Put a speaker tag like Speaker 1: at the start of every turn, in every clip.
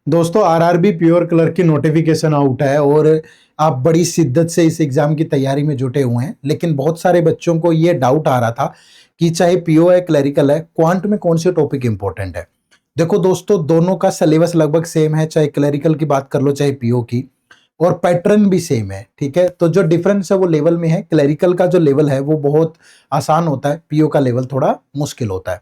Speaker 1: दोस्तों RRB pure clerk की notification out है और आप बड़ी शिद्दत से इस एग्जाम की तैयारी में जुटे हुए हैं। लेकिन बहुत सारे बच्चों को ये डाउट आ रहा था कि चाहे पीओ है क्लरिकल है, क्वांट में कौन से टॉपिक इंपॉर्टेंट है। देखो दोस्तों, दोनों का सिलेबस लगभग सेम है, चाहे क्लरिकल की बात कर लो चाहे पीओ की, और पैटर्न भी सेम है। ठीक है, तो जो डिफरेंस है वो लेवल में है। क्लरिकल का जो लेवल है वो बहुत आसान होता है, पीओ का लेवल थोड़ा मुश्किल होता है।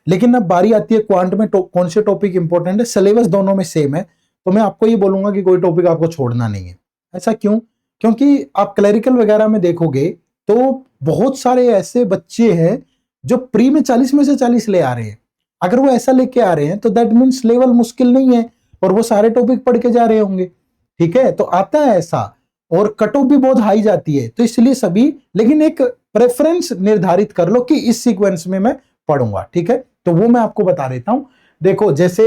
Speaker 1: लेकिन अब बारी आती है क्वांट में कौन से टॉपिक इंपॉर्टेंट है। सिलेबस दोनों में सेम है, तो मैं आपको ये बोलूंगा कि कोई टॉपिक आपको छोड़ना नहीं है। ऐसा क्यों? क्योंकि आप क्लरिकल वगैरह में देखोगे तो बहुत सारे ऐसे बच्चे हैं जो प्री में 40 में से 40 ले आ रहे हैं। अगर वो ऐसा लेके आ रहे हैं तो दैट मीन्स लेवल मुश्किल नहीं है और वो सारे टॉपिक पढ़ के जा रहे होंगे। ठीक है, तो आता है ऐसा, और कट ऑफ भी बहुत हाई जाती है। तो इसलिए सभी, लेकिन एक प्रेफरेंस निर्धारित कर लो कि इस सीक्वेंस में मैं पढ़ूंगा। ठीक है, तो वो मैं आपको बता देता हूं। देखो, जैसे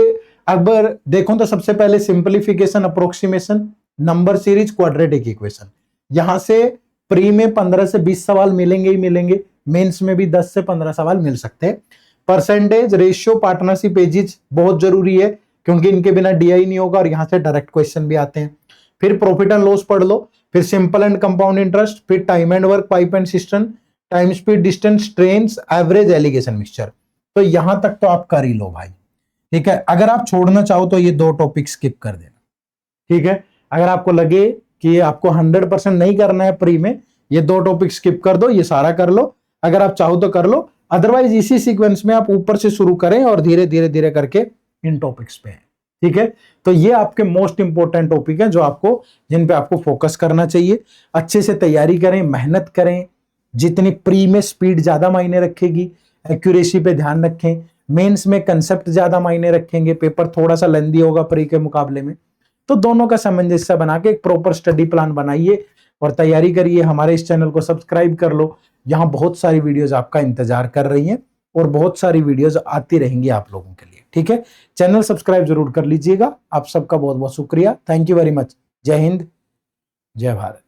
Speaker 1: अगर देखो तो सबसे पहले simplification, approximation, number series, quadratic equation. यहां से प्री में 15 से 20 सवाल मिलेंगे ही मिलेंगे, मेंस में भी 10 से 15 सवाल मिल सकते हैं। परसेंटेज, रेशियो, पार्टनरशिप, एजिज बहुत जरूरी है क्योंकि इनके बिना डीआई नहीं होगा और यहां से डायरेक्ट क्वेश्चन भी आते हैं। फिर प्रॉफिट एंड लॉस पढ़ लो, फिर सिंपल एंड कंपाउंड इंटरेस्ट, फिर time and work, pipe and cistern, time speed, distance, trains, average, alligation mixture. तो यहां तक तो आप कर ही लो भाई। ठीक है, अगर आप छोड़ना चाहो तो ये दो टॉपिक स्किप कर देना। ठीक है, अगर आपको लगे कि आपको 100% नहीं करना है प्री में, ये दो टॉपिक स्किप कर दो, ये सारा कर लो। अगर आप चाहो तो कर लो, अदरवाइज इसी सीक्वेंस में आप ऊपर से शुरू करें और धीरे धीरे धीरे करके इन टॉपिक्स पे है। ठीक है, तो ये आपके मोस्ट इंपॉर्टेंट टॉपिक है जो आपको, जिन पे आपको फोकस करना चाहिए। अच्छे से तैयारी करें, मेहनत करें। जितनी प्री में स्पीड ज्यादा मायने रखेगी, एक्यूरेसी पे ध्यान रखें। मेंस में कंसेप्ट ज्यादा मायने रखेंगे, पेपर थोड़ा सा लेंदी होगा प्री के मुकाबले में। तो दोनों का सामंजस्य बना के एक प्रॉपर स्टडी प्लान बनाइए और तैयारी करिए। हमारे इस चैनल को सब्सक्राइब कर लो, यहाँ बहुत सारी वीडियोज आपका इंतजार कर रही हैं और बहुत सारी वीडियोज आती रहेंगी आप लोगों के लिए। ठीक है, चैनल सब्सक्राइब जरूर कर लीजिएगा। आप सबका बहुत बहुत शुक्रिया। Thank you very much. जय हिंद, जय भारत।